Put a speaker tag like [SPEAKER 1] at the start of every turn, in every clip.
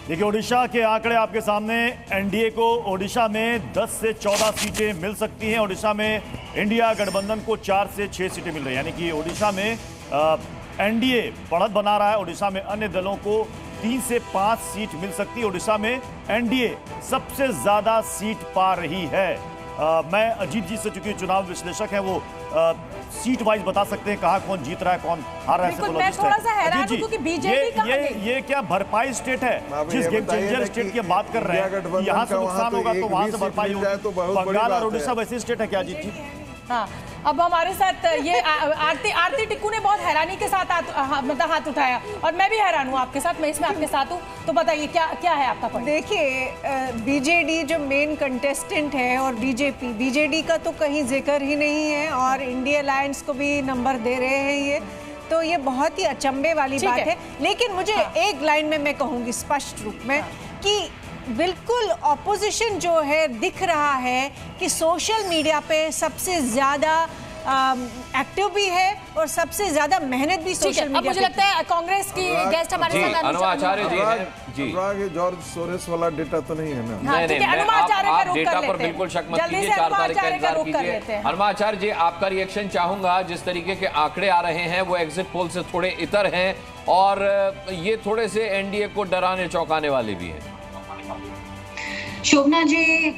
[SPEAKER 1] देखिए ओडिशा के आंकड़े आपके सामने। एनडीए को ओडिशा में 10 से 14 सीटें मिल सकती हैं। ओडिशा में इंडिया गठबंधन को 4 से 6 सीटें मिल रही हैं, यानी कि ओडिशा में एनडीए बढ़त बना रहा है। ओडिशा में अन्य दलों को 3 से 5 सीट मिल सकती है। ओडिशा में एनडीए सबसे ज्यादा सीट पा रही है। मैं अजीत जी से, चूंकि चुनाव विश्लेषक हैं, वो सीट वाइज बता सकते हैं कहाँ कौन जीत रहा है, कौन हार रहा है।
[SPEAKER 2] मैं थोड़ा सा हैरान हूं क्योंकि बीजेपी कहां गई?
[SPEAKER 1] ये क्या भरपाई स्टेट है? जिस गेम चेंजर स्टेट की बात कर रहे हैं, यहाँ से नुकसान होगा तो वहां से भरपाई होगी। बंगाल और उड़ीसा वैसी स्टेट है क्या अजीत जी?
[SPEAKER 2] हाँ, अब हमारे साथ ये आरती टिक्कू ने बहुत हैरानी के साथ मतलब हाथ उठाया और मैं भी हैरान हूँ आपके साथ, मैं इसमें आपके साथ हूँ। तो बताइए क्या है आपका पॉइंट?
[SPEAKER 3] देखिए, बीजेडी जो मेन कंटेस्टेंट है और बीजेडी का तो कहीं जिक्र ही नहीं है और इंडिया अलायंस को भी नंबर दे रहे हैं ये, तो ये बहुत ही अचंभे वाली बात है। लेकिन मुझे एक लाइन में मैं कहूँगी स्पष्ट रूप में कि बिल्कुल ऑपोजिशन जो है दिख रहा है कि सोशल मीडिया पे सबसे ज्यादा एक्टिव भी है और सबसे ज्यादा मेहनत भी सोशल मीडिया पे।
[SPEAKER 2] मुझे लगता है कांग्रेस की गेस्ट हमारे साथ
[SPEAKER 4] अनुआचार्य जी हैं जी।
[SPEAKER 5] जॉर्ज सोरेस वाला डेटा तो नहीं है ना?
[SPEAKER 4] नहीं, आप डेटा पर बिल्कुल शक मत कीजिए, 4 तारीख का इंतजार कीजिए। अनुआचार्य जी, आपका रिएक्शन चाहूंगा। जिस तरीके के आंकड़े आ रहे हैं वो एग्जिट पोल से थोड़े इतर हैं और ये थोड़े से एनडीए को डराने चौंकाने वाले भी हैं।
[SPEAKER 6] शोभना जी,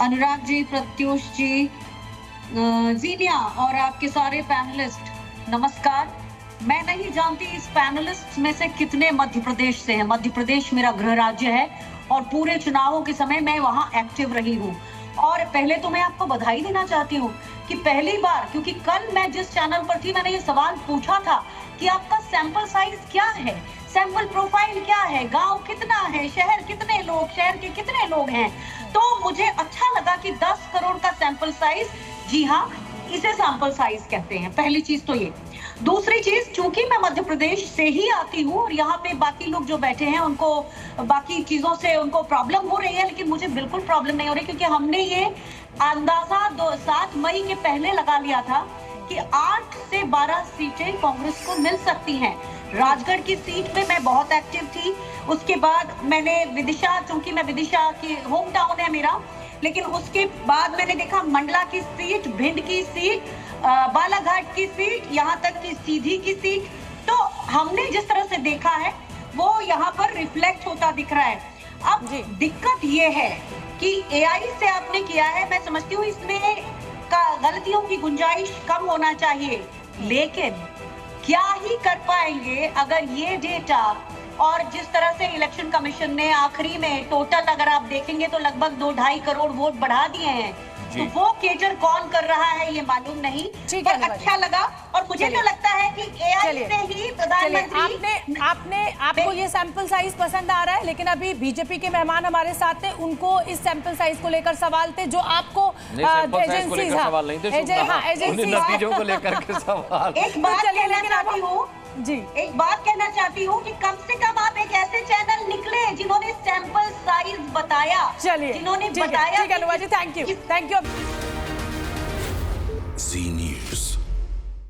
[SPEAKER 6] अनुराग जी, प्रत्युष जी, जीनिया और आपके सारे पैनलिस्ट, नमस्कार। मैं नहीं जानती इस पैनलिस्ट में से कितने मध्य प्रदेश से हैं। मध्य प्रदेश मेरा गृह राज्य है और पूरे चुनावों के समय मैं वहां एक्टिव रही हूं। और पहले तो मैं आपको बधाई देना चाहती हूं कि पहली बार, क्योंकि कल मैं जिस चैनल पर थी मैंने ये सवाल पूछा था कि आपका सैंपल साइज क्या है, सैंपल प्रोफाइल क्या है, गांव कितना है, शहर कितने लोग, शहर के कितने लोग हैं। तो मुझे अच्छा लगा कि 10 करोड़ का सैंपल साइज, जी हाँ, इसे सैंपल साइज कहते हैं। पहली चीज तो ये। दूसरी चीज, चूंकि मैं मध्य प्रदेश से ही आती हूँ और यहाँ पे बाकी लोग जो बैठे हैं उनको बाकी चीजों से उनको प्रॉब्लम हो रही है, लेकिन मुझे बिल्कुल प्रॉब्लम नहीं हो रही, क्योंकि हमने ये अंदाजा 7 मई के पहले लगा लिया था कि 8 से 12 सीटें कांग्रेस को मिल सकती हैं। राजगढ़ की सीट में मैं बहुत एक्टिव थी। उसके बाद मैंने विदिशा, चूंकि मैं विदिशा की होम टाउन है मेरा, लेकिन उसके बाद मैंने देखा मंडला की सीट, भिंड की सीट, बालाघाट की सीट, यहाँ तक कि सीधी की सीट। तो हमने जिस तरह से देखा है वो यहाँ पर रिफ्लेक्ट होता दिख रहा है। अब दिक्कत ये है कि एआई से आपने किया है, मैं समझती हूँ इसमें का गलतियों की गुंजाइश कम होना चाहिए, लेकिन क्या ही कर पाएंगे अगर ये डेटा और जिस तरह से इलेक्शन कमीशन ने आखिरी में टोटल अगर आप देखेंगे तो लगभग 2-2.5 करोड़ वोट बढ़ा दिए हैं, तो वो केटर कौन कर रहा है ये मालूम नहीं। पर अच्छा लगा और मुझे तो लगता है कि एआई से ही प्रधानमंत्री
[SPEAKER 2] आपको ये सैंपल साइज पसंद आ रहा है, लेकिन अभी बीजेपी के मेहमान हमारे साथ थे, उनको इस सैंपल साइज को लेकर सवाल थे जो आपको
[SPEAKER 4] एजेंसी सवाल नहीं थे, नतीजों को लेकर के सवाल।
[SPEAKER 6] एक बात कहना चाहती हूँ जी, एक बात कहना चाहती हूँ कि कम से कम आप एक ऐसे चैनल निकले जिन्होंने सैंपल साइज बताया,
[SPEAKER 2] चलिए
[SPEAKER 6] जिन्होंने बताया।
[SPEAKER 2] ठीक है अनुवा जी, थैंक यू।